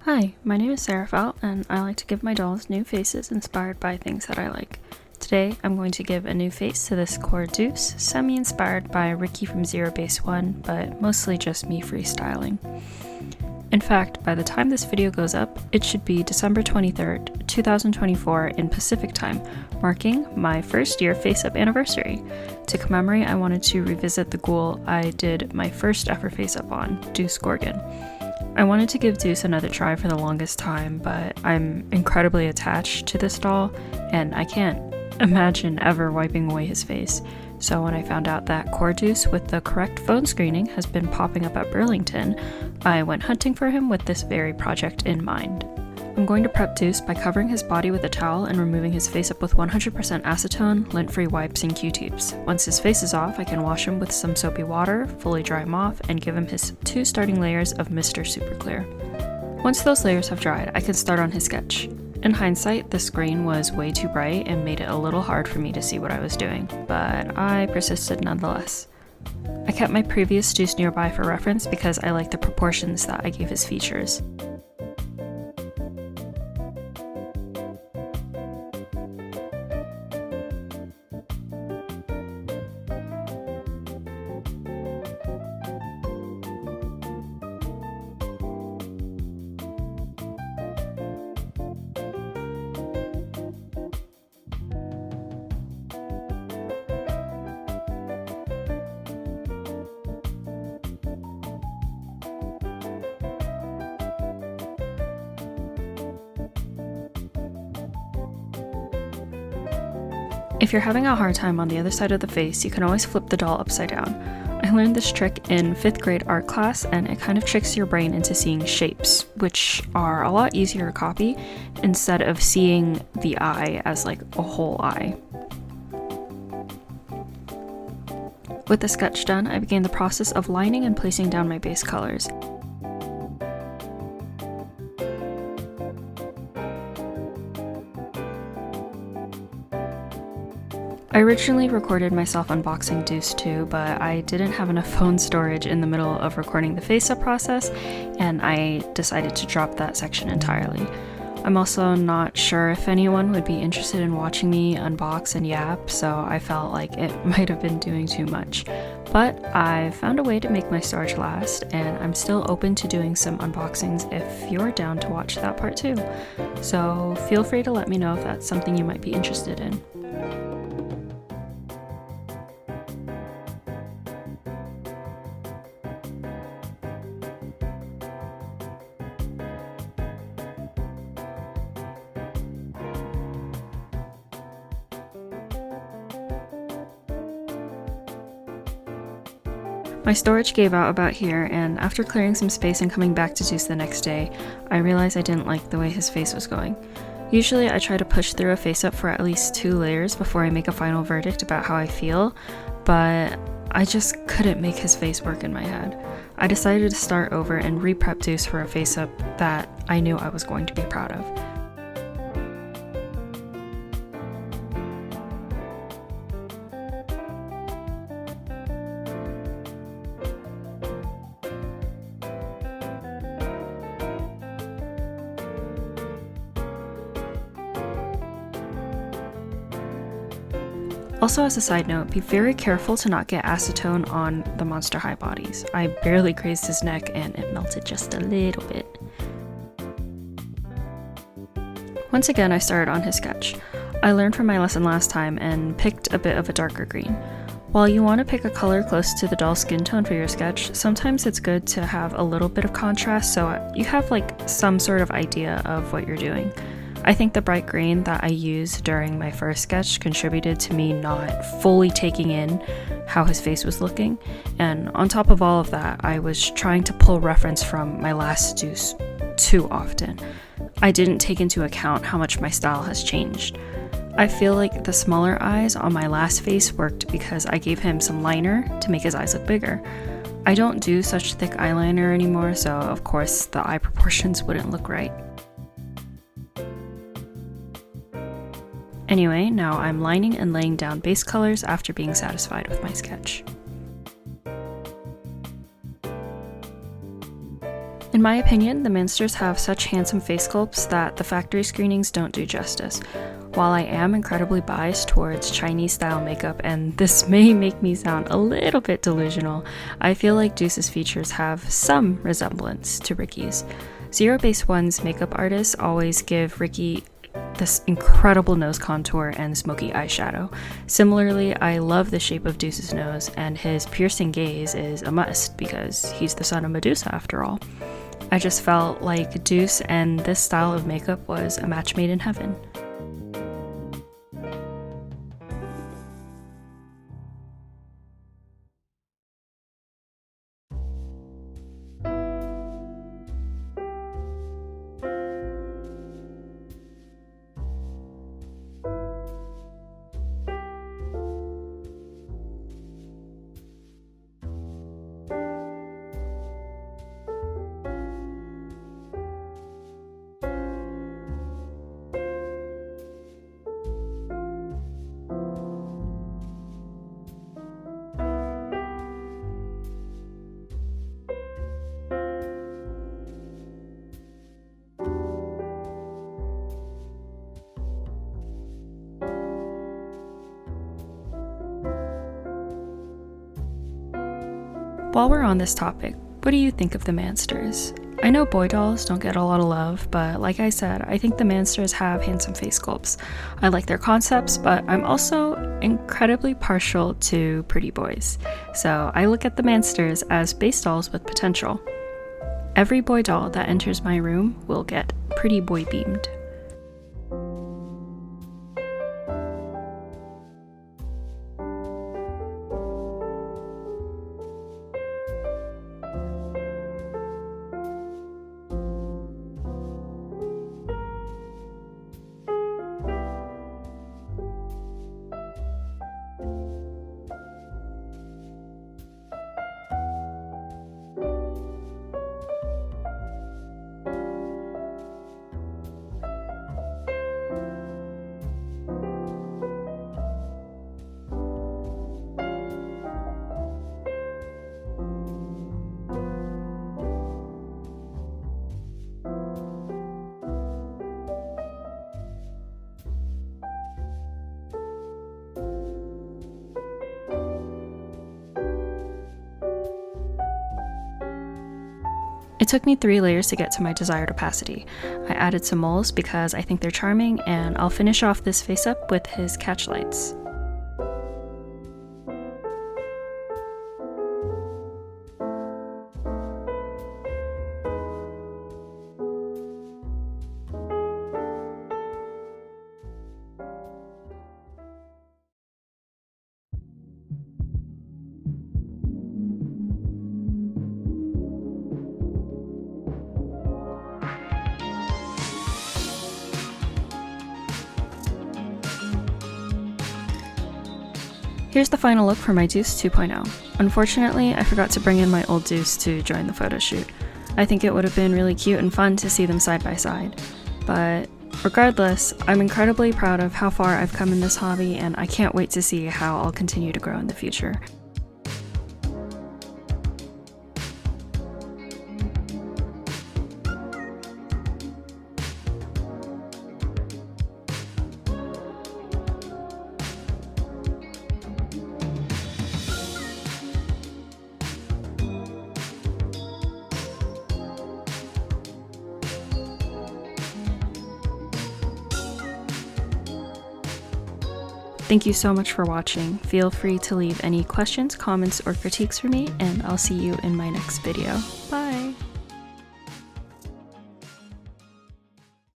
Hi, my name is Sarah, and I like to give my dolls new faces inspired by things that I like. Today, I'm going to give a new face to this core Deuce, semi-inspired by Ricky from Zero Base 1, but mostly just me freestyling. In fact, by the time this video goes up, it should be December 23rd, 2024 in Pacific time, marking my first year Faceup anniversary. To commemorate, I wanted to revisit the ghoul I did my first ever Faceup on, Deuce Gorgon. I wanted to give Deuce another try for the longest time, but I'm incredibly attached to this doll, and I can't imagine ever wiping away his face. So when I found out that core Deuce with the correct phone screening has been popping up at Burlington, I went hunting for him with this very project in mind. I'm going to prep Deuce by covering his body with a towel and removing his face up with 100% acetone, lint-free wipes, and Q-tips. Once his face is off, I can wash him with some soapy water, fully dry him off, and give him his 2 starting layers of Mr. Super Clear. Once those layers have dried, I can start on his sketch. In hindsight, the screen was way too bright and made it a little hard for me to see what I was doing, but I persisted nonetheless. I kept my previous Deuce nearby for reference because I like the proportions that I gave his features. If you're having a hard time on the other side of the face, you can always flip the doll upside down. I learned this trick in 5th grade art class, and it kind of tricks your brain into seeing shapes, which are a lot easier to copy instead of seeing the eye as like a whole eye. With the sketch done, I began the process of lining and placing down my base colors. I originally recorded myself unboxing Deuce too, but I didn't have enough phone storage in the middle of recording the Faceup process, and I decided to drop that section entirely. I'm also not sure if anyone would be interested in watching me unbox and yap, so I felt like it might have been doing too much. But I found a way to make my storage last, and I'm still open to doing some unboxings if you're down to watch that part too. So feel free to let me know if that's something you might be interested in. My storage gave out about here, and after clearing some space and coming back to Deuce the next day, I realized I didn't like the way his face was going. Usually I try to push through a Faceup for at least 2 layers before I make a final verdict about how I feel, but I just couldn't make his face work in my head. I decided to start over and re-prep Deuce for a Faceup that I knew I was going to be proud of. Also, as a side note, be very careful to not get acetone on the Monster High bodies. I barely grazed his neck and it melted just a little bit. Once again, I started on his sketch. I learned from my lesson last time and picked a bit of a darker green. While you want to pick a color close to the doll's skin tone for your sketch, sometimes it's good to have a little bit of contrast so you have like some sort of idea of what you're doing. I think the bright green that I used during my first sketch contributed to me not fully taking in how his face was looking, and on top of all of that, I was trying to pull reference from my last Deuce too often. I didn't take into account how much my style has changed. I feel like the smaller eyes on my last face worked because I gave him some liner to make his eyes look bigger. I don't do such thick eyeliner anymore, so of course the eye proportions wouldn't look right. Anyway, now I'm lining and laying down base colors after being satisfied with my sketch. In my opinion, the Mansters have such handsome face sculpts that the factory screenings don't do justice. While I am incredibly biased towards Chinese style makeup, and this may make me sound a little bit delusional, I feel like Deuce's features have some resemblance to Ricky's. Zero Base One's makeup artists always give Ricky this incredible nose contour and smoky eyeshadow. Similarly, I love the shape of Deuce's nose, and his piercing gaze is a must because he's the son of Medusa after all. I just felt like Deuce and this style of makeup was a match made in heaven. While we're on this topic, what do you think of the Mansters? I know boy dolls don't get a lot of love, but like I said, I think the Mansters have handsome face sculpts. I like their concepts, but I'm also incredibly partial to pretty boys. So I look at the Mansters as base dolls with potential. Every boy doll that enters my room will get pretty boy beamed. It took me 3 layers to get to my desired opacity. I added some moles because I think they're charming, and I'll finish off this face up with his catch lights. Here's the final look for my Deuce 2.0. Unfortunately, I forgot to bring in my old Deuce to join the photo shoot. I think it would have been really cute and fun to see them side by side. But regardless, I'm incredibly proud of how far I've come in this hobby, and I can't wait to see how I'll continue to grow in the future. Thank you so much for watching. Feel free to leave any questions, comments, or critiques for me, and I'll see you in my next video. Bye!